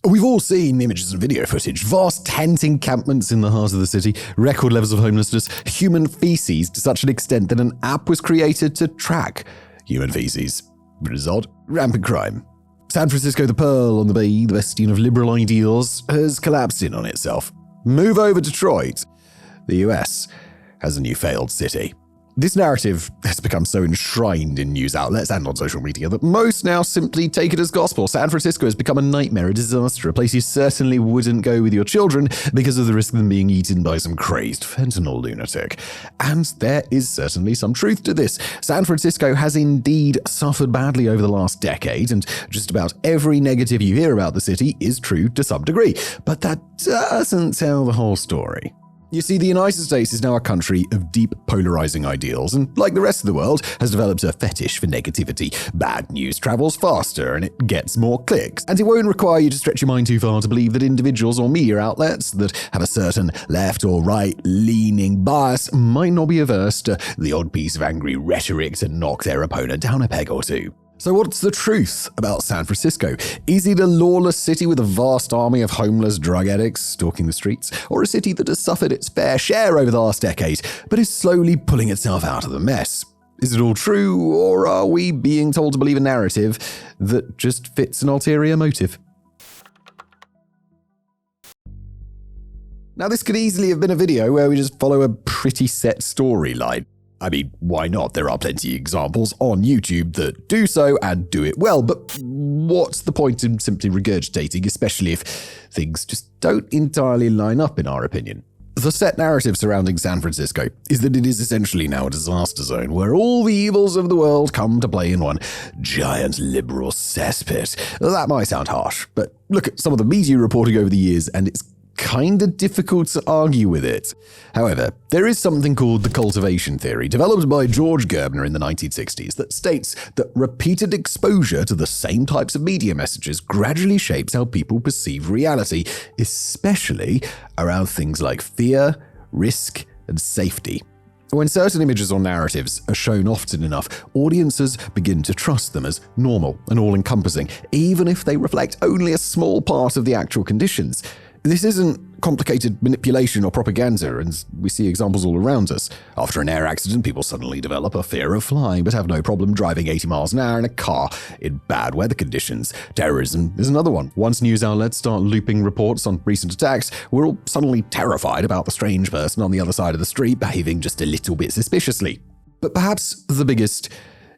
We've all seen images and video footage, vast tent encampments in the heart of the city, record levels of homelessness, human feces to such an extent that an app was created to track human feces. Result, rampant crime. San Francisco, the pearl on the bay, the bastion of liberal ideals, has collapsed in on itself. Move over Detroit. The US has a new failed city. This narrative has become so enshrined in news outlets and on social media that most now simply take it as gospel. San Francisco has become a nightmare, a disaster, a place you certainly wouldn't go with your children because of the risk of them being eaten by some crazed fentanyl lunatic. And there is certainly some truth to this. San Francisco has indeed suffered badly over the last decade, and just about every negative you hear about the city is true to some degree. But that doesn't tell the whole story. You see, the United States is now a country of deep polarizing ideals, and like the rest of the world, has developed a fetish for negativity. Bad news travels faster and it gets more clicks. And it won't require you to stretch your mind too far to believe that individuals or media outlets that have a certain left or right leaning bias might not be averse to the odd piece of angry rhetoric to knock their opponent down a peg or two. So what's the truth about San Francisco? Is it a lawless city with a vast army of homeless drug addicts stalking the streets? Or a city that has suffered its fair share over the last decade, but is slowly pulling itself out of the mess? Is it all true, or are we being told to believe a narrative that just fits an ulterior motive? Now, this could easily have been a video where we just follow a pretty set storyline. I mean, why not? There are plenty of examples on YouTube that do so and do it well, but what's the point in simply regurgitating, especially if things just don't entirely line up in our opinion? The set narrative surrounding San Francisco is that it is essentially now a disaster zone where all the evils of the world come to play in one giant liberal cesspit. That might sound harsh, but look at some of the media reporting over the years and it's kind of difficult to argue with it. However, there is something called the Cultivation theory, developed by George Gerbner in the 1960s, that states that repeated exposure to the same types of media messages gradually shapes how people perceive reality, especially around things like fear, risk, and safety. When certain images or narratives are shown often enough, audiences begin to trust them as normal and all-encompassing, even if they reflect only a small part of the actual conditions. This isn't complicated manipulation or propaganda, and we see examples all around us. After an air accident, people suddenly develop a fear of flying, but have no problem driving 80 miles an hour in a car in bad weather conditions. Terrorism is another one. Once news outlets start looping reports on recent attacks, we're all suddenly terrified about the strange person on the other side of the street behaving just a little bit suspiciously. But perhaps the biggest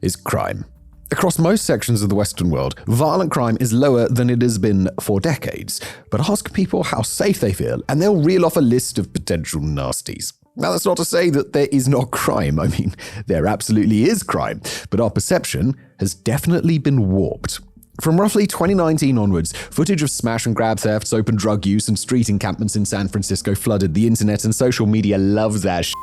is crime. Across most sections of the Western world, violent crime is lower than it has been for decades. But ask people how safe they feel, and they'll reel off a list of potential nasties. Now, that's not to say that there is not crime. I mean, there absolutely is crime. But our perception has definitely been warped. From roughly 2019 onwards, footage of smash and grab thefts, open drug use, and street encampments in San Francisco flooded the internet, and social media loves that shit.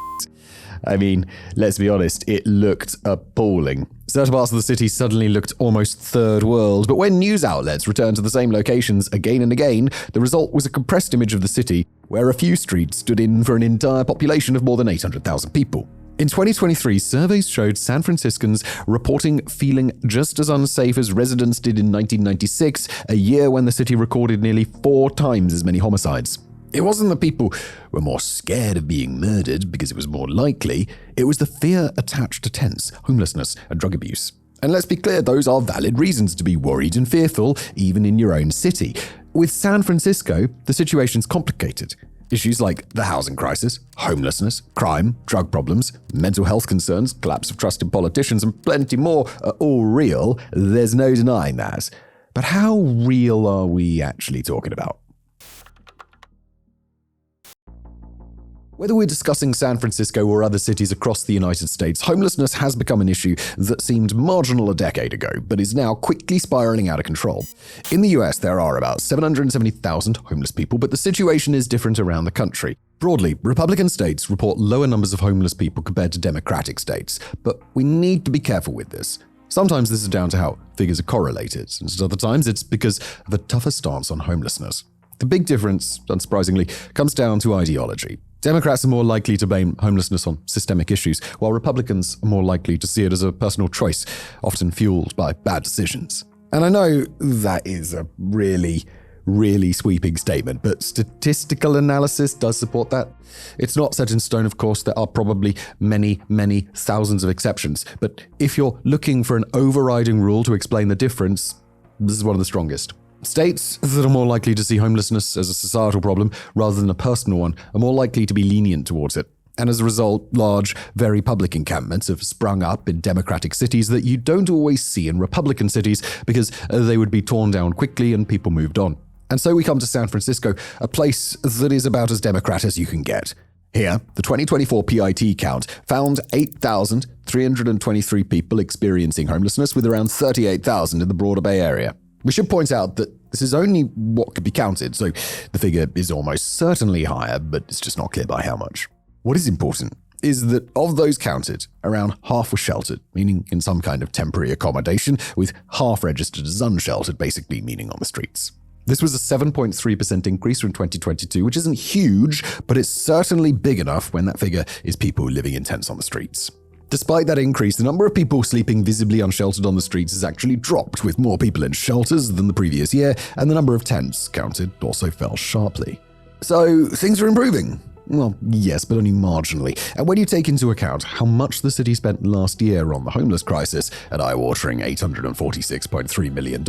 I mean, let's be honest, it looked appalling. Certain parts of the city suddenly looked almost third world, but when news outlets returned to the same locations again and again, the result was a compressed image of the city where a few streets stood in for an entire population of more than 800,000 people. In 2023, surveys showed San Franciscans reporting feeling just as unsafe as residents did in 1996, a year when the city recorded nearly 4 times as many homicides. It wasn't that people were more scared of being murdered because it was more likely. It was the fear attached to tents, homelessness, and drug abuse. And let's be clear, those are valid reasons to be worried and fearful, even in your own city. With San Francisco, the situation's complicated. Issues like the housing crisis, homelessness, crime, drug problems, mental health concerns, collapse of trust in politicians, and plenty more are all real. There's no denying that. But how real are we actually talking about? Whether we're discussing San Francisco or other cities across the United States, homelessness has become an issue that seemed marginal a decade ago, but is now quickly spiraling out of control. In the US, there are about 770,000 homeless people, but the situation is different around the country. Broadly, Republican states report lower numbers of homeless people compared to Democratic states, but we need to be careful with this. Sometimes this is down to how figures are correlated, and at other times it's because of a tougher stance on homelessness. The big difference, unsurprisingly, comes down to ideology. Democrats are more likely to blame homelessness on systemic issues, while Republicans are more likely to see it as a personal choice, often fueled by bad decisions. And I know that is a really really sweeping statement, but statistical analysis does support that. It's not set in stone, of course. There are probably many, many thousands of exceptions. But if you're looking for an overriding rule to explain the difference, this is one of the strongest. States that are more likely to see homelessness as a societal problem rather than a personal one are more likely to be lenient towards it. And as a result, large, very public encampments have sprung up in democratic cities that you don't always see in Republican cities because they would be torn down quickly and people moved on. And so we come to San Francisco, a place that is about as Democrat as you can get. Here, the 2024 PIT count found 8,323 people experiencing homelessness, with around 38,000 in the broader Bay Area. We should point out that this is only what could be counted, so the figure is almost certainly higher, but it's just not clear by how much. What is important is that of those counted, around half were sheltered, meaning in some kind of temporary accommodation, with half registered as unsheltered, basically meaning on the streets. This was a 7.3% increase from 2022, which isn't huge, but it's certainly big enough when that figure is people living in tents on the streets. Despite that increase, the number of people sleeping visibly unsheltered on the streets has actually dropped, with more people in shelters than the previous year, and the number of tents counted also fell sharply. So things are improving. Well, yes, but only marginally. And when you take into account how much the city spent last year on the homeless crisis, an eye-watering $846.3 million,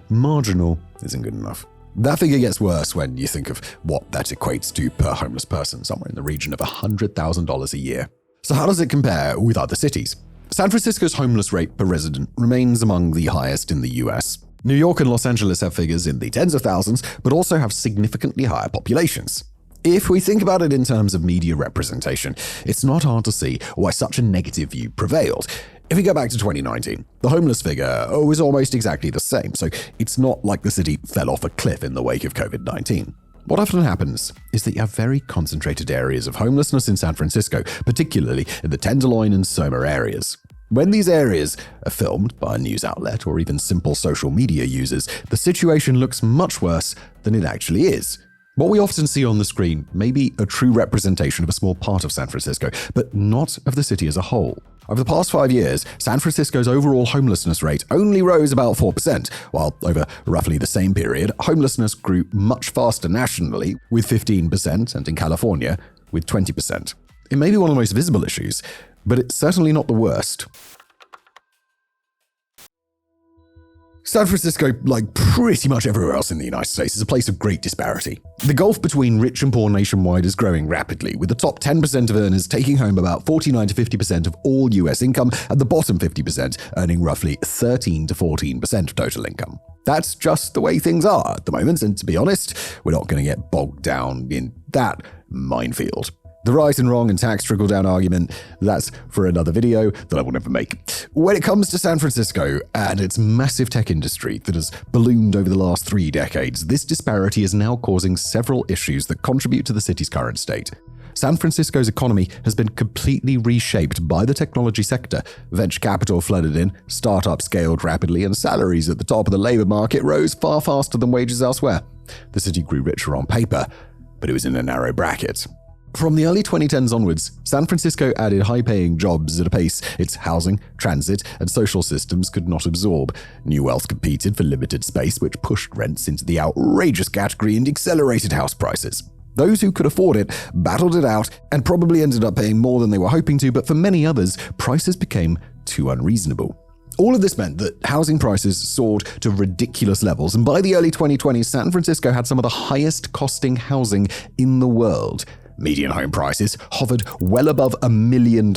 marginal isn't good enough. That figure gets worse when you think of what that equates to per homeless person, somewhere in the region of $100,000 a year. So how does it compare with other cities? San Francisco's homeless rate per resident remains among the highest in the US. New York and Los Angeles have figures in the tens of thousands, but also have significantly higher populations. If we think about it in terms of media representation, it's not hard to see why such a negative view prevailed. If we go back to 2019, the homeless figure was almost exactly the same, so it's not like the city fell off a cliff in the wake of COVID-19. What often happens is that you have very concentrated areas of homelessness in San Francisco, particularly in the Tenderloin and Soma areas. When these areas are filmed by a news outlet or even simple social media users, the situation looks much worse than it actually is. What we often see on the screen may be a true representation of a small part of San Francisco, but not of the city as a whole. Over the past 5 years, San Francisco's overall homelessness rate only rose about 4%, while over roughly the same period, homelessness grew much faster nationally, with 15%, and in California, with 20%. It may be one of the most visible issues, but it's certainly not the worst. San Francisco, like pretty much everywhere else in the United States, is a place of great disparity. The gulf between rich and poor nationwide is growing rapidly, with the top 10% of earners taking home about 49 to 50% of all US income, and the bottom 50% earning roughly 13 to 14% of total income. That's just the way things are at the moment, and to be honest, we're not going to get bogged down in that minefield. The right and wrong and tax trickle-down argument, that's for another video that I will never make. When it comes to San Francisco and its massive tech industry that has ballooned over the last 3 decades, this disparity is now causing several issues that contribute to the city's current state. San Francisco's economy has been completely reshaped by the technology sector. Venture capital flooded in, startups scaled rapidly, and salaries at the top of the labor market rose far faster than wages elsewhere. The city grew richer on paper, but it was in a narrow bracket. From the early 2010s onwards, San Francisco added high-paying jobs at a pace its housing, transit, and social systems could not absorb. New wealth competed for limited space, which pushed rents into the outrageous category and accelerated house prices. Those who could afford it battled it out and probably ended up paying more than they were hoping to, but for many others, prices became too unreasonable. All of this meant that housing prices soared to ridiculous levels, and by the early 2020s, San Francisco had some of the highest costing housing in the world. Median home prices hovered well above $1 million,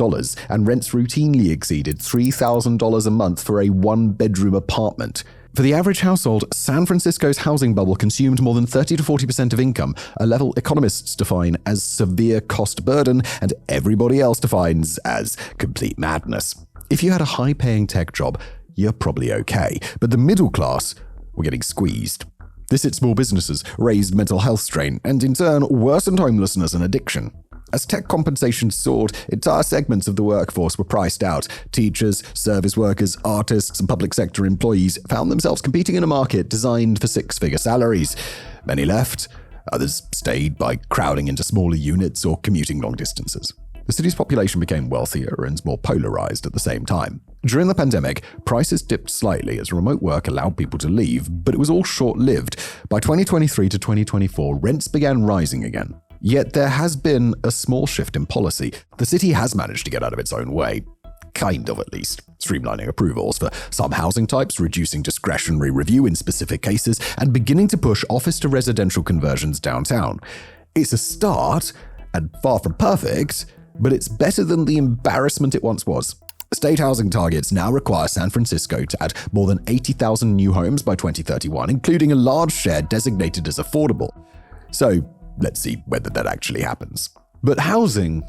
and rents routinely exceeded $3,000 a month for a one-bedroom apartment. For the average household, San Francisco's housing bubble consumed more than 30 to 40% of income, a level economists define as severe cost burden and everybody else defines as complete madness. If you had a high-paying tech job, you're probably okay, but the middle class were getting squeezed. This hit small businesses, raised mental health strain, and in turn worsened homelessness and addiction. As tech compensation soared, entire segments of the workforce were priced out. Teachers, service workers, artists, and public sector employees found themselves competing in a market designed for six-figure salaries. Many left, others stayed by crowding into smaller units or commuting long distances. The city's population became wealthier and more polarized at the same time. During the pandemic, prices dipped slightly as remote work allowed people to leave, but it was all short-lived. By 2023 to 2024, rents began rising again. Yet there has been a small shift in policy. The city has managed to get out of its own way. Kind of, at least. Streamlining approvals for some housing types, reducing discretionary review in specific cases, and beginning to push office to residential conversions downtown. It's a start, and far from perfect, but it's better than the embarrassment it once was. State housing targets now require San Francisco to add more than 80,000 new homes by 2031, including a large share designated as affordable. So, let's see whether that actually happens. But housing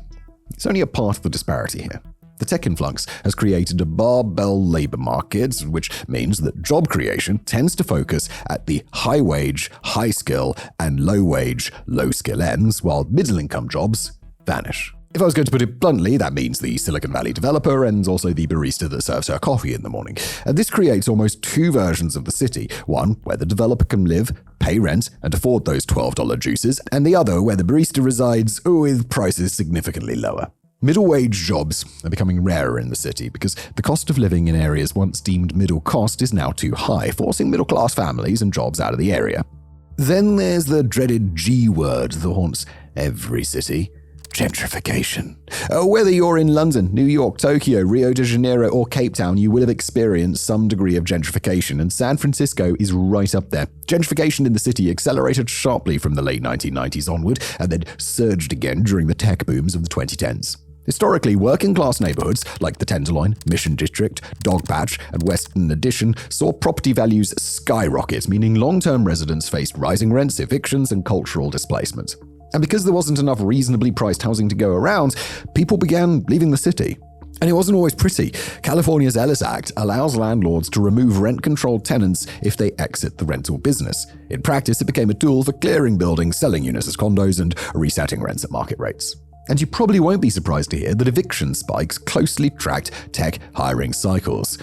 is only a part of the disparity here. The tech influx has created a barbell labor market, which means that job creation tends to focus at the high-wage, high-skill, and low-wage, low-skill ends, while middle-income jobs vanish. If I was going to put it bluntly, that means the Silicon Valley developer and also the barista that serves her coffee in the morning. And this creates almost two versions of the city. One where the developer can live, pay rent, and afford those $12 juices, and the other where the barista resides with prices significantly lower. Middle-wage jobs are becoming rarer in the city because the cost of living in areas once deemed middle cost is now too high, forcing middle-class families and jobs out of the area. Then there's the dreaded G word that haunts every city: gentrification. Whether you're in London, New York, Tokyo, Rio de Janeiro, or Cape Town, you will have experienced some degree of gentrification, and San Francisco is right up there. Gentrification in the city accelerated sharply from the late 1990s onward, and then surged again during the tech booms of the 2010s. Historically, working-class neighborhoods like the Tenderloin, Mission District, Dogpatch, and Western Addition saw property values skyrocket, meaning long-term residents faced rising rents, evictions, and cultural displacement. And because there wasn't enough reasonably priced housing to go around, people began leaving the city. And it wasn't always pretty. California's Ellis Act allows landlords to remove rent-controlled tenants if they exit the rental business. In practice, it became a tool for clearing buildings, selling units as condos, and resetting rents at market rates. And you probably won't be surprised to hear that eviction spikes closely tracked tech hiring cycles.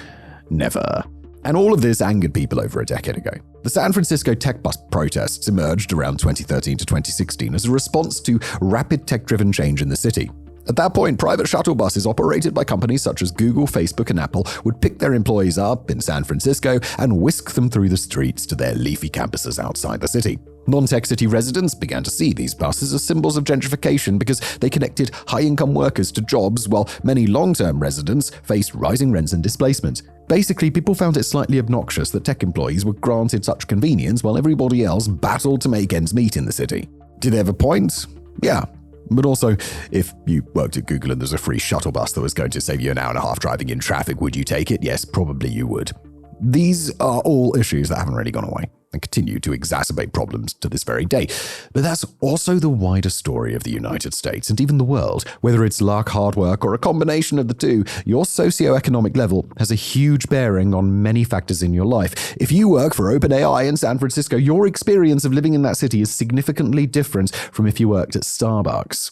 Never. And all of this angered people over a decade ago. The San Francisco tech bust protests emerged around 2013 to 2016 as a response to rapid tech-driven change in the city. At that point, private shuttle buses operated by companies such as Google, Facebook, and Apple would pick their employees up in San Francisco and whisk them through the streets to their leafy campuses outside the city. Non-tech city residents began to see these buses as symbols of gentrification because they connected high-income workers to jobs, while many long-term residents faced rising rents and displacement. Basically, people found it slightly obnoxious that tech employees were granted such convenience while everybody else battled to make ends meet in the city. Did they have a point? Yeah. But also, if you worked at Google and there's a free shuttle bus that was going to save you an hour and a half driving in traffic, would you take it? Yes, probably you would. These are all issues that haven't really gone away and continue to exacerbate problems to this very day. But that's also the wider story of the United States and even the world. Whether it's luck, hard work, or a combination of the two, your socioeconomic level has a huge bearing on many factors in your life. If you work for OpenAI in San Francisco, your experience of living in that city is significantly different from if you worked at Starbucks.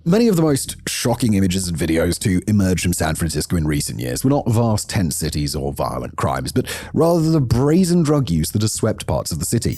Many of the most shocking images and videos to emerge from San Francisco in recent years were not vast tent cities or violent crimes, but rather the brazen drug use that has swept parts of the city.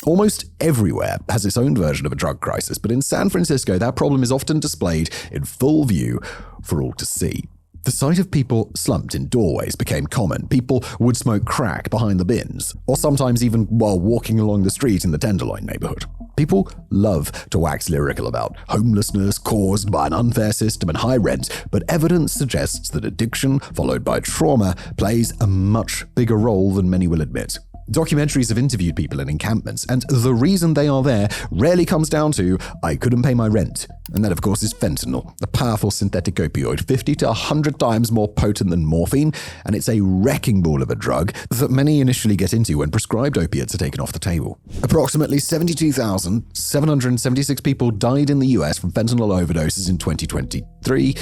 Almost everywhere has its own version of a drug crisis, but in San Francisco, that problem is often displayed in full view for all to see. The sight of people slumped in doorways became common. People would smoke crack behind the bins, or sometimes even while walking along the street in the Tenderloin neighborhood. People love to wax lyrical about homelessness caused by an unfair system and high rent, but evidence suggests that addiction, followed by trauma, plays a much bigger role than many will admit. Documentaries have interviewed people in encampments, and the reason they are there rarely comes down to, I couldn't pay my rent. And that, of course, is fentanyl, a powerful synthetic opioid, 50 to 100 times more potent than morphine, and it's a wrecking ball of a drug that many initially get into when prescribed opiates are taken off the table. Approximately 72,776 people died in the US from fentanyl overdoses in 2023,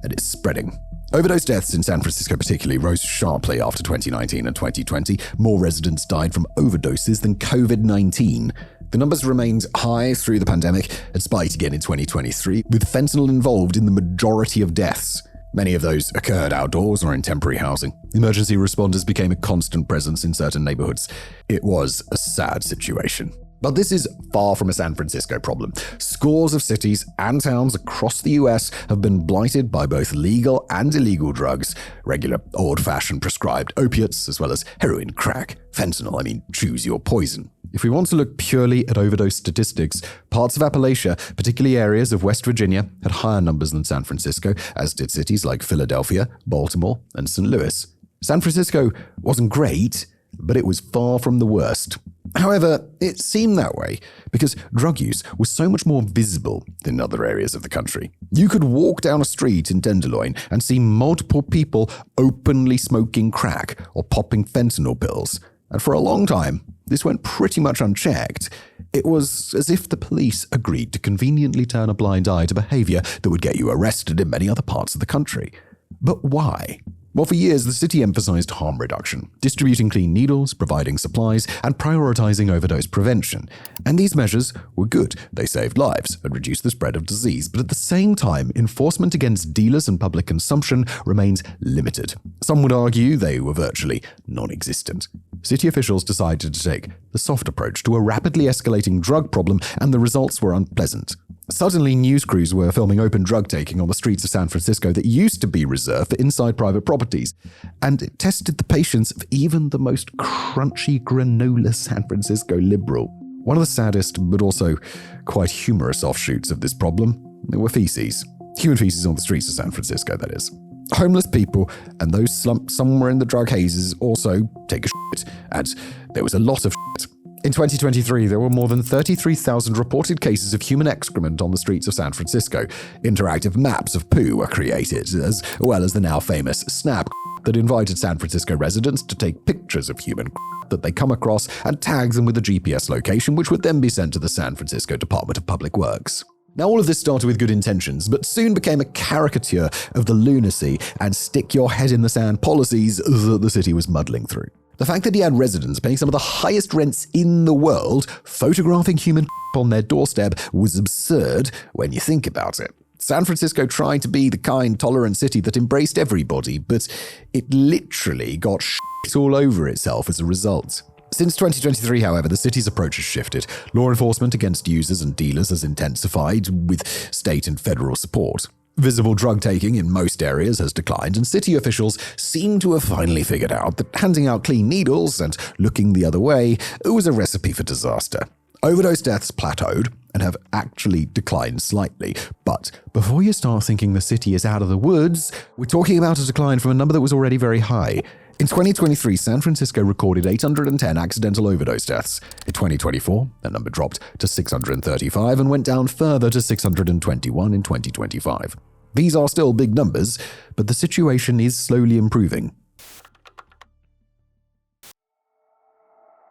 and it's spreading. Overdose deaths in San Francisco particularly rose sharply after 2019 and 2020. More residents died from overdoses than COVID-19. The numbers remained high through the pandemic and spiked again in 2023, with fentanyl involved in the majority of deaths. Many of those occurred outdoors or in temporary housing. Emergency responders became a constant presence in certain neighborhoods. It was a sad situation. But this is far from a San Francisco problem. Scores of cities and towns across the US have been blighted by both legal and illegal drugs, regular old-fashioned prescribed opiates, as well as heroin, crack, fentanyl, choose your poison. If we want to look purely at overdose statistics, parts of Appalachia, particularly areas of West Virginia, had higher numbers than San Francisco, as did cities like Philadelphia, Baltimore, and St. Louis. San Francisco wasn't great, but it was far from the worst. However, it seemed that way because drug use was so much more visible than other areas of the country. You could walk down a street in Tenderloin and see multiple people openly smoking crack or popping fentanyl pills. And for a long time, this went pretty much unchecked. It was as if the police agreed to conveniently turn a blind eye to behavior that would get you arrested in many other parts of the country. But why? Well, for years, the city emphasized harm reduction, distributing clean needles, providing supplies, and prioritizing overdose prevention. And these measures were good. They saved lives and reduced the spread of disease. But at the same time, enforcement against dealers and public consumption remains limited. Some would argue they were virtually non-existent. City officials decided to take the soft approach to a rapidly escalating drug problem, and the results were unpleasant. Suddenly, news crews were filming open drug taking on the streets of San Francisco that used to be reserved for inside private properties, and it tested the patience of even the most crunchy granola San Francisco liberal. One of the saddest, but also quite humorous offshoots of this problem were feces. Human feces on the streets of San Francisco, that is. Homeless people and those slumped somewhere in the drug hazes also take a shit, and there was a lot of shit. In 2023, there were more than 33,000 reported cases of human excrement on the streets of San Francisco. Interactive maps of poo were created, as well as the now famous Snap that invited San Francisco residents to take pictures of human that they come across and tag them with a GPS location, which would then be sent to the San Francisco Department of Public Works. Now, all of this started with good intentions, but soon became a caricature of the lunacy and stick your head in the sand policies that the city was muddling through. The fact that he had residents paying some of the highest rents in the world, photographing human on their doorstep, was absurd when you think about it. San Francisco tried to be the kind, tolerant city that embraced everybody, but it literally got shit all over itself as a result. Since 2023, however, the city's approach has shifted. Law enforcement against users and dealers has intensified with state and federal support. Visible drug taking in most areas has declined, and city officials seem to have finally figured out that handing out clean needles and looking the other way was a recipe for disaster. Overdose deaths plateaued and have actually declined slightly. But before you start thinking the city is out of the woods, we're talking about a decline from a number that was already very high. In 2023, San Francisco recorded 810 accidental overdose deaths. In 2024, the number dropped to 635 and went down further to 621 in 2025. These are still big numbers, but the situation is slowly improving.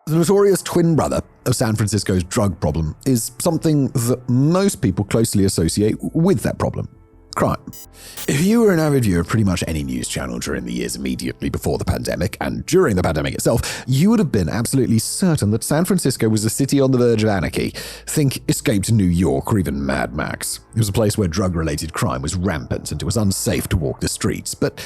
The notorious twin brother of San Francisco's drug problem is something that most people closely associate with that problem: crime. If you were an avid viewer of pretty much any news channel during the years immediately before the pandemic and during the pandemic itself, you would have been absolutely certain that San Francisco was a city on the verge of anarchy. Think Escape to New York or even Mad Max. It was a place where drug-related crime was rampant and it was unsafe to walk the streets. But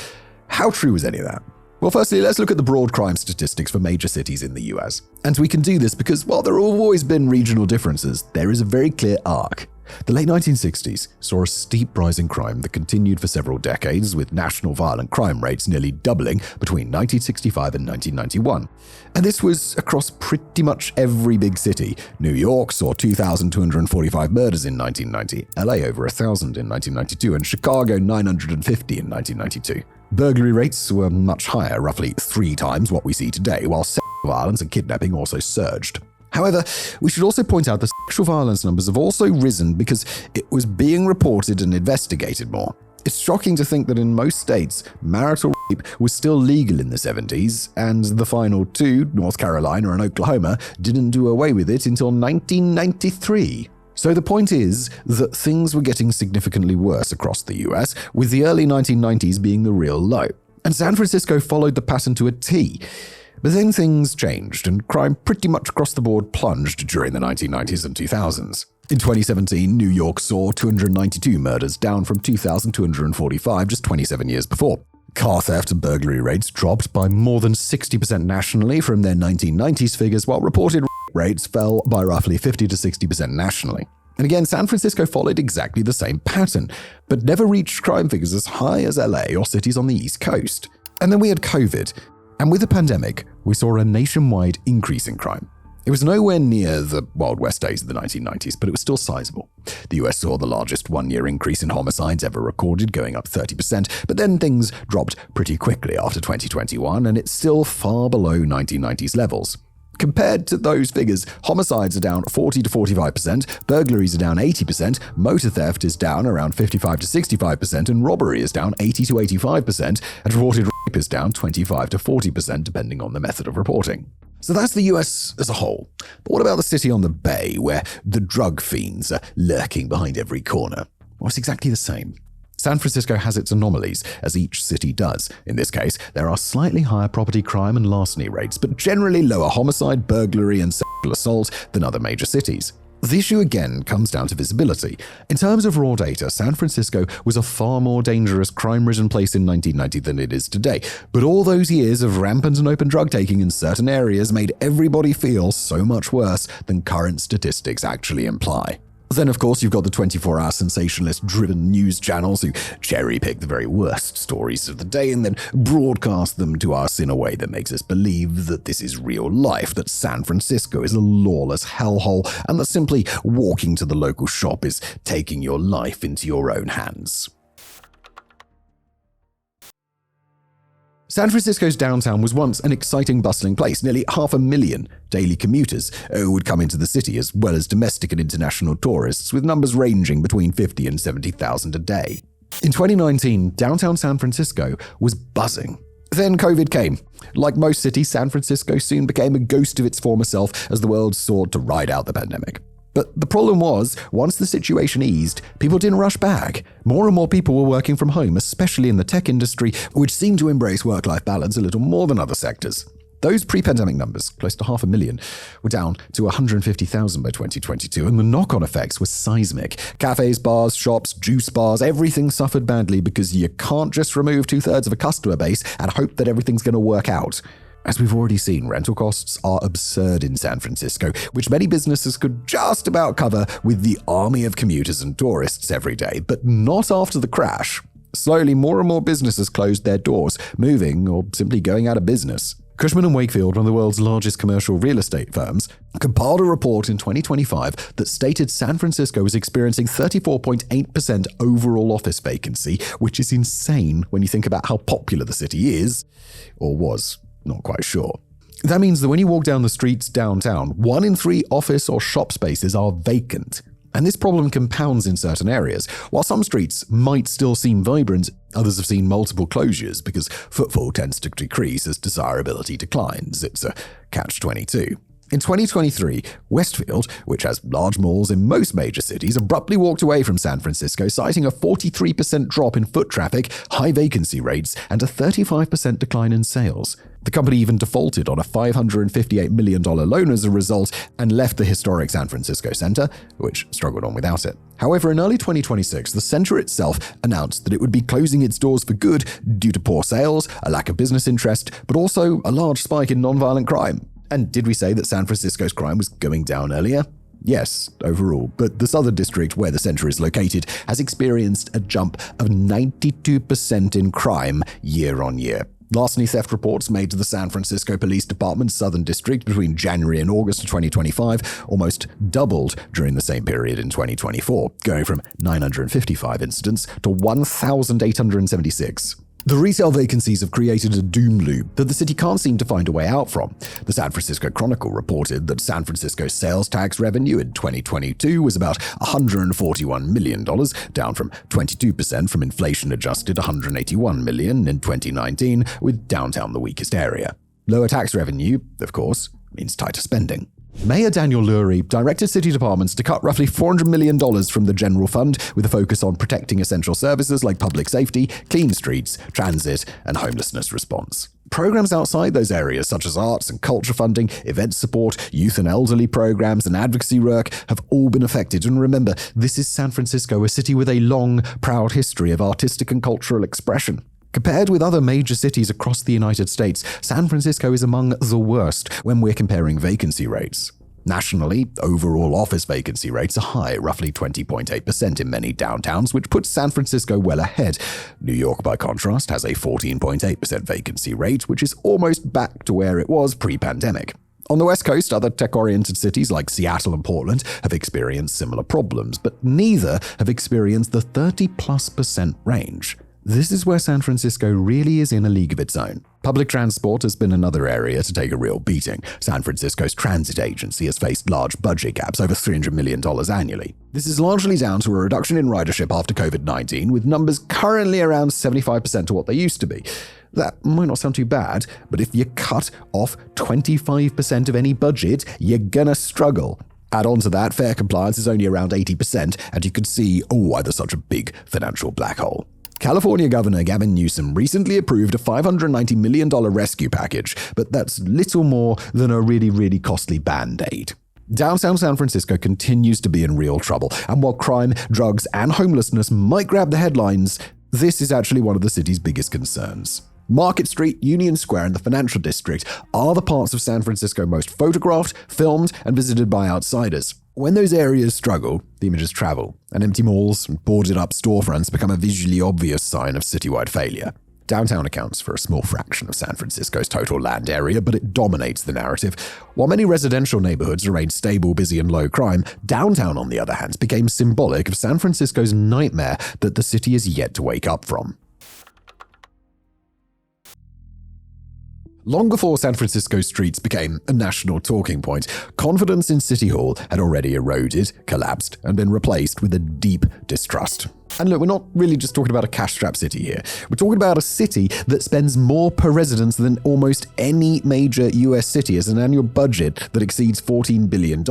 how true was any of that? Well, firstly, let's look at the broad crime statistics for major cities in the US. And we can do this because, while there have always been regional differences, there is a very clear arc. The late 1960s saw a steep rise in crime that continued for several decades, with national violent crime rates nearly doubling between 1965 and 1991. And this was across pretty much every big city. New York saw 2,245 murders in 1990, LA over 1,000 in 1992, and Chicago 950 in 1992. Burglary rates were much higher, roughly 3 times what we see today, while sexual violence and kidnapping also surged. However, we should also point out that sexual violence numbers have also risen because it was being reported and investigated more. It's shocking to think that in most states, marital rape was still legal in the 70s, and the final 2, North Carolina and Oklahoma, didn't do away with it until 1993. So the point is that things were getting significantly worse across the US, with the early 1990s being the real low. And San Francisco followed the pattern to a T. But then things changed, and crime pretty much across the board plunged during the 1990s and 2000s. In 2017, New York saw 292 murders, down from 2,245 just 27 years before. Car theft and burglary rates dropped by more than 60% nationally from their 1990s figures, while reported rates fell by roughly 50 to 60% nationally. And again, San Francisco followed exactly the same pattern, but never reached crime figures as high as LA or cities on the East Coast. And then we had COVID, and with the pandemic, we saw a nationwide increase in crime. It was nowhere near the Wild West days of the 1990s, but it was still sizable. The US saw the largest one-year increase in homicides ever recorded, going up 30%, but then things dropped pretty quickly after 2021, and it's still far below 1990s levels. Compared to those figures, homicides are down 40 to 45%, burglaries are down 80%, motor theft is down around 55 to 65%, and robbery is down 80 to 85%, and reported rape is down 25 to 40% depending on the method of reporting. So that's the US as a whole. But what about the city on the Bay, where the drug fiends are lurking behind every corner? Well, it's exactly the same. San Francisco has its anomalies, as each city does. In this case, there are slightly higher property crime and larceny rates, but generally lower homicide, burglary, and sexual assault than other major cities. The issue again comes down to visibility. In terms of raw data, San Francisco was a far more dangerous, crime-ridden place in 1990 than it is today. But all those years of rampant and open drug taking in certain areas made everybody feel so much worse than current statistics actually imply. Then, of course, you've got the 24-hour sensationalist-driven news channels who cherry-pick the very worst stories of the day and then broadcast them to us in a way that makes us believe that this is real life, that San Francisco is a lawless hellhole, and that simply walking to the local shop is taking your life into your own hands. San Francisco's downtown was once an exciting, bustling place. Nearly 500,000 daily commuters would come into the city, as well as domestic and international tourists, with numbers ranging between 50 and 70,000 a day. In 2019, downtown San Francisco was buzzing. Then COVID came. Like most cities, San Francisco soon became a ghost of its former self as the world sought to ride out the pandemic. But the problem was, once the situation eased, people didn't rush back. More and more people were working from home, especially in the tech industry, which seemed to embrace work-life balance a little more than other sectors. Those pre-pandemic numbers, close to 500,000, were down to 150,000 by 2022, and the knock-on effects were seismic. Cafes, bars, shops, juice bars, everything suffered badly because you can't just remove 2/3 of a customer base and hope that everything's going to work out. As we've already seen, rental costs are absurd in San Francisco, which many businesses could just about cover with the army of commuters and tourists every day, but not after the crash. Slowly, more and more businesses closed their doors, moving or simply going out of business. Cushman & Wakefield, one of the world's largest commercial real estate firms, compiled a report in 2025 that stated San Francisco was experiencing 34.8% overall office vacancy, which is insane when you think about how popular the city is, or was. Not quite sure. That means that when you walk down the streets downtown, 1 in 3 office or shop spaces are vacant. And this problem compounds in certain areas. While some streets might still seem vibrant, others have seen multiple closures because footfall tends to decrease as desirability declines. It's a catch-22. In 2023, Westfield, which has large malls in most major cities, abruptly walked away from San Francisco, citing a 43% drop in foot traffic, high vacancy rates, and a 35% decline in sales. The company even defaulted on a $558 million loan as a result and left the historic San Francisco Center, which struggled on without it. However, in early 2026, the center itself announced that it would be closing its doors for good due to poor sales, a lack of business interest, but also a large spike in nonviolent crime. And did we say that San Francisco's crime was going down earlier? Yes, overall, but the Southern District, where the center is located, has experienced a jump of 92% in crime year on year. Larceny theft reports made to the San Francisco Police Department's Southern District between January and August of 2025 almost doubled during the same period in 2024, going from 955 incidents to 1,876. The retail vacancies have created a doom loop that the city can't seem to find a way out from. The San Francisco Chronicle reported that San Francisco's sales tax revenue in 2022 was about $141 million, down from 22% from inflation-adjusted $181 million in 2019, with downtown the weakest area. Lower tax revenue, of course, means tighter spending. Mayor Daniel Lurie directed city departments to cut roughly $400 million from the general fund with a focus on protecting essential services like public safety, clean streets, transit, and homelessness response. Programs outside those areas, such as arts and culture funding, event support, youth and elderly programs, and advocacy work, have all been affected. And remember, this is San Francisco, a city with a long, proud history of artistic and cultural expression. Compared with other major cities across the United States, San Francisco is among the worst when we're comparing vacancy rates. Nationally, overall office vacancy rates are high, roughly 20.8% in many downtowns, which puts San Francisco well ahead. New York, by contrast, has a 14.8% vacancy rate, which is almost back to where it was pre-pandemic. On the West Coast, other tech-oriented cities like Seattle and Portland have experienced similar problems, but neither have experienced the 30+% range. This is where San Francisco really is in a league of its own. Public transport has been another area to take a real beating. San Francisco's transit agency has faced large budget gaps, over $300 million annually. This is largely down to a reduction in ridership after COVID-19, with numbers currently around 75% of what they used to be. That might not sound too bad, but if you cut off 25% of any budget, you're gonna struggle. Add on to that, fare compliance is only around 80%, and you could see why there's such a big financial black hole. California Governor Gavin Newsom recently approved a $590 million rescue package, but that's little more than a really costly band-aid. Downtown San Francisco continues to be in real trouble, and while crime, drugs, and homelessness might grab the headlines, this is actually one of the city's biggest concerns. Market Street, Union Square, and the financial district are the parts of San Francisco most photographed, filmed, and visited by outsiders. When those areas struggle, the images travel, and empty malls and boarded-up storefronts become a visually obvious sign of citywide failure. Downtown accounts for a small fraction of San Francisco's total land area, but it dominates the narrative. While many residential neighborhoods remain stable, busy, and low crime, downtown, on the other hand, became symbolic of San Francisco's nightmare that the city is yet to wake up from. Long before San Francisco's streets became a national talking point, confidence in City Hall had already eroded, collapsed, and been replaced with a deep distrust. And look, we're not really just talking about a cash-strapped city here. We're talking about a city that spends more per resident than almost any major US city as an annual budget that exceeds $14 billion.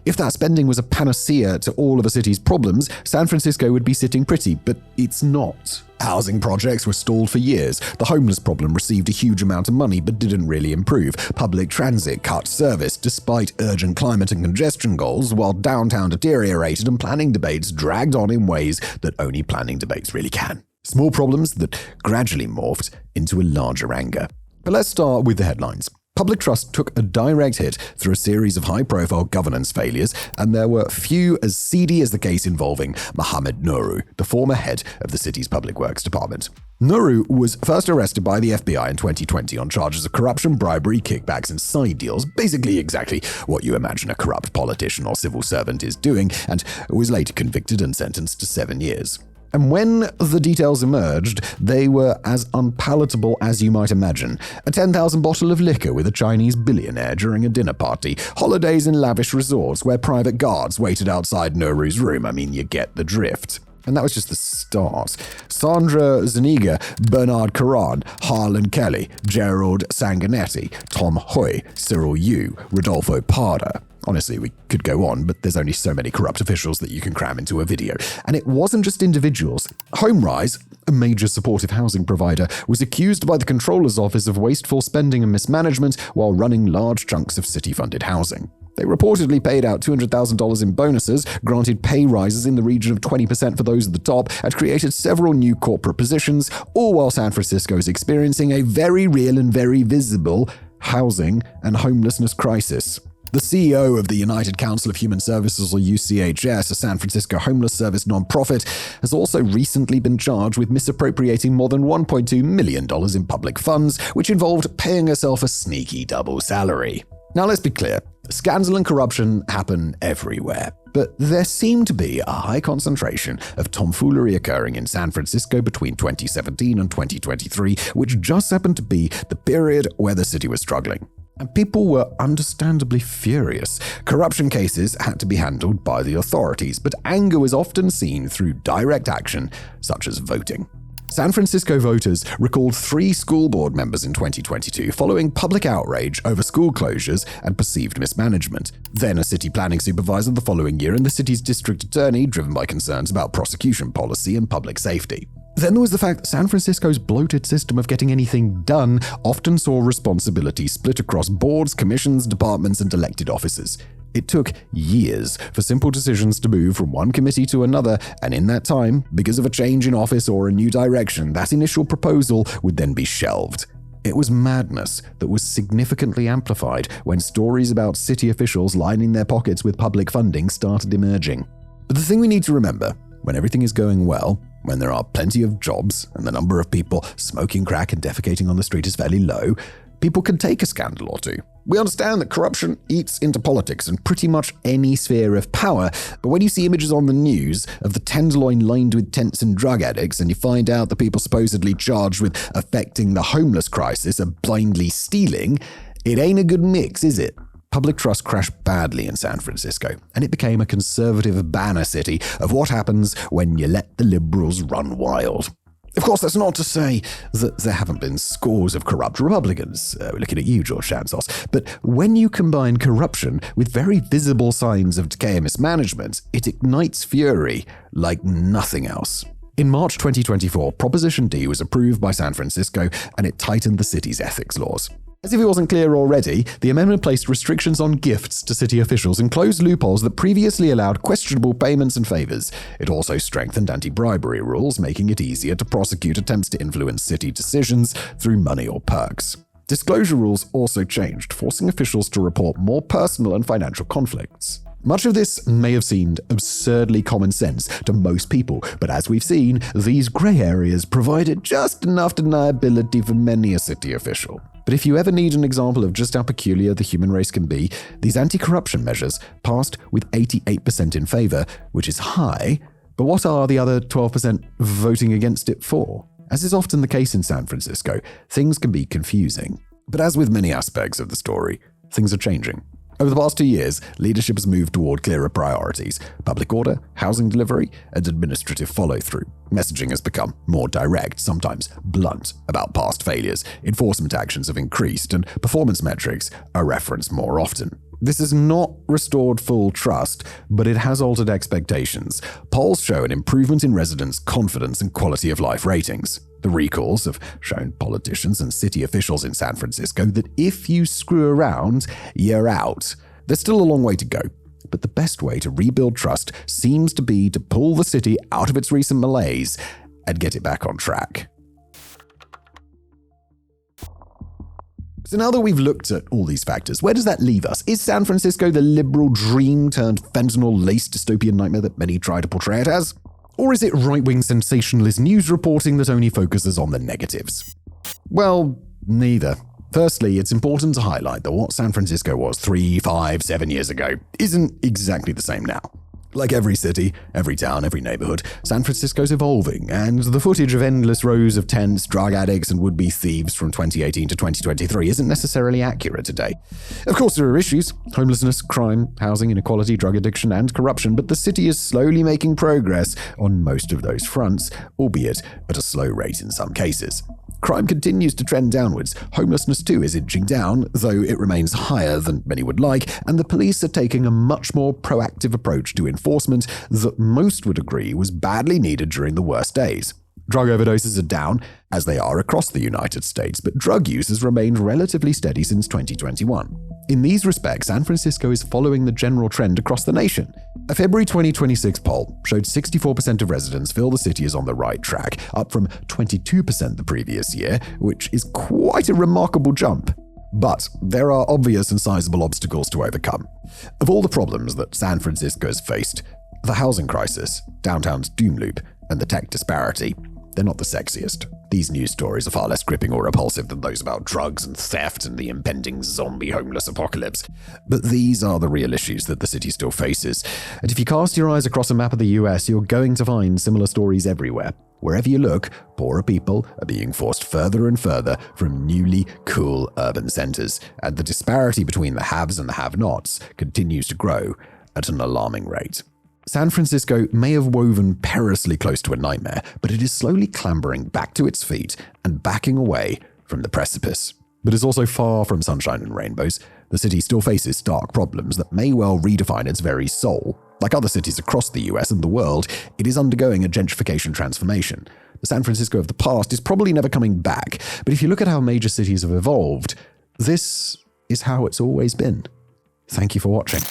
If that spending was a panacea to all of a city's problems, San Francisco would be sitting pretty, but it's not. Housing projects were stalled for years. The homeless problem received a huge amount of money but didn't really improve. Public transit cut service despite urgent climate and congestion goals, while downtown deteriorated and planning debates dragged on in ways that only planning debates really can. Small problems that gradually morphed into a larger anger. But let's start with the headlines. Public trust took a direct hit through a series of high-profile governance failures, and there were few as seedy as the case involving Mohamed Nourou, the former head of the city's public works department. Nourou was first arrested by the FBI in 2020 on charges of corruption, bribery, kickbacks, and side deals, basically exactly what you imagine a corrupt politician or civil servant is doing, and was later convicted and sentenced to 7 years. And when the details emerged, they were as unpalatable as you might imagine. A 10,000 bottle of liquor with a Chinese billionaire during a dinner party, holidays in lavish resorts where private guards waited outside Nourou's room. I mean, you get the drift. And that was just the start. Sandra Zuniga, Bernard Caron, Harlan Kelly, Gerald Sanguinetti, Tom Hoy, Cyril Yu, Rodolfo Parda. Honestly, we could go on, but there's only so many corrupt officials that you can cram into a video. And it wasn't just individuals. HomeRise, a major supportive housing provider, was accused by the Comptroller's Office of wasteful spending and mismanagement while running large chunks of city-funded housing. They reportedly paid out $200,000 in bonuses, granted pay rises in the region of 20% for those at the top, and created several new corporate positions, all while San Francisco is experiencing a very real and very visible housing and homelessness crisis. The CEO of the United Council of Human Services, or UCHS, a San Francisco homeless service nonprofit, has also recently been charged with misappropriating more than $1.2 million in public funds, which involved paying herself a sneaky double salary. Now let's be clear, scandal and corruption happen everywhere, but there seemed to be a high concentration of tomfoolery occurring in San Francisco between 2017 and 2023, which just happened to be the period where the city was struggling. And people were understandably furious. Corruption cases had to be handled by the authorities, but anger was often seen through direct action, such as voting. San Francisco voters recalled 3 school board members in 2022 following public outrage over school closures and perceived mismanagement. Then a city planning supervisor the following year and the city's district attorney, driven by concerns about prosecution policy and public safety. Then there was the fact that San Francisco's bloated system of getting anything done often saw responsibility split across boards, commissions, departments, and elected officers. It took years for simple decisions to move from one committee to another, and in that time, because of a change in office or a new direction, that initial proposal would then be shelved. It was madness that was significantly amplified when stories about city officials lining their pockets with public funding started emerging. But the thing we need to remember, when everything is going well, when there are plenty of jobs and the number of people smoking crack and defecating on the street is fairly low, people can take a scandal or two. We understand that corruption eats into politics and pretty much any sphere of power, but when you see images on the news of the Tenderloin lined with tents and drug addicts, and you find out the people supposedly charged with affecting the homeless crisis are blindly stealing, it ain't a good mix, is it? Public trust crashed badly in San Francisco, and it became a conservative banner city of what happens when you let the liberals run wild. Of course, that's not to say that there haven't been scores of corrupt Republicans. We're looking at you, George Santos. But when you combine corruption with very visible signs of decay and mismanagement, it ignites fury like nothing else. In March 2024, Proposition D was approved by San Francisco, and it tightened the city's ethics laws. As if it wasn't clear already, the amendment placed restrictions on gifts to city officials and closed loopholes that previously allowed questionable payments and favors. It also strengthened anti-bribery rules, making it easier to prosecute attempts to influence city decisions through money or perks. Disclosure rules also changed, forcing officials to report more personal and financial conflicts. Much of this may have seemed absurdly common sense to most people, but as we've seen, these grey areas provided just enough deniability for many a city official. But if you ever need an example of just how peculiar the human race can be, these anti-corruption measures passed with 88% in favor, which is high, but what are the other 12% voting against it for? As is often the case in San Francisco, things can be confusing. But as with many aspects of the story, things are changing. Over the past 2 years, leadership has moved toward clearer priorities: public order, housing delivery, and administrative follow-through. Messaging has become more direct, sometimes blunt, about past failures. Enforcement actions have increased, and performance metrics are referenced more often. This has not restored full trust, but it has altered expectations. Polls show an improvement in residents' confidence and quality of life ratings. The recalls have shown politicians and city officials in San Francisco that if you screw around, you're out. There's still a long way to go, but the best way to rebuild trust seems to be to pull the city out of its recent malaise and get it back on track. So now that we've looked at all these factors, where does that leave us? Is San Francisco the liberal dream turned fentanyl-laced dystopian nightmare that many try to portray it as? Or is it right-wing sensationalist news reporting that only focuses on the negatives? Well, neither. Firstly, it's important to highlight that what San Francisco was 3, 5, 7 years ago isn't exactly the same now. Like every city, every town, every neighborhood, San Francisco's evolving, and the footage of endless rows of tents, drug addicts, and would-be thieves from 2018 to 2023 isn't necessarily accurate today. Of course, there are issues: homelessness, crime, housing inequality, drug addiction, and corruption, but the city is slowly making progress on most of those fronts, albeit at a slow rate in some cases. Crime continues to trend downwards. Homelessness too is inching down, though it remains higher than many would like, and the police are taking a much more proactive approach to enforcement that most would agree was badly needed during the worst days. Drug overdoses are down, as they are across the United States, but drug use has remained relatively steady since 2021. In these respects, San Francisco is following the general trend across the nation. A February 2026 poll showed 64% of residents feel the city is on the right track, up from 22% the previous year, which is quite a remarkable jump. But there are obvious and sizable obstacles to overcome. Of all the problems that San Francisco has faced, the housing crisis, downtown's doom loop, and the tech disparity, they're not the sexiest. These news stories are far less gripping or repulsive than those about drugs and theft and the impending zombie homeless apocalypse. But these are the real issues that the city still faces. And if you cast your eyes across a map of the US, you're going to find similar stories everywhere. Wherever you look, poorer people are being forced further and further from newly cool urban centers, and the disparity between the haves and the have-nots continues to grow at an alarming rate. San Francisco may have woven perilously close to a nightmare, but it is slowly clambering back to its feet and backing away from the precipice. But it's also far from sunshine and rainbows. The city still faces stark problems that may well redefine its very soul. Like other cities across the US and the world, it is undergoing a gentrification transformation. The San Francisco of the past is probably never coming back, but if you look at how major cities have evolved, this is how it's always been. Thank you for watching.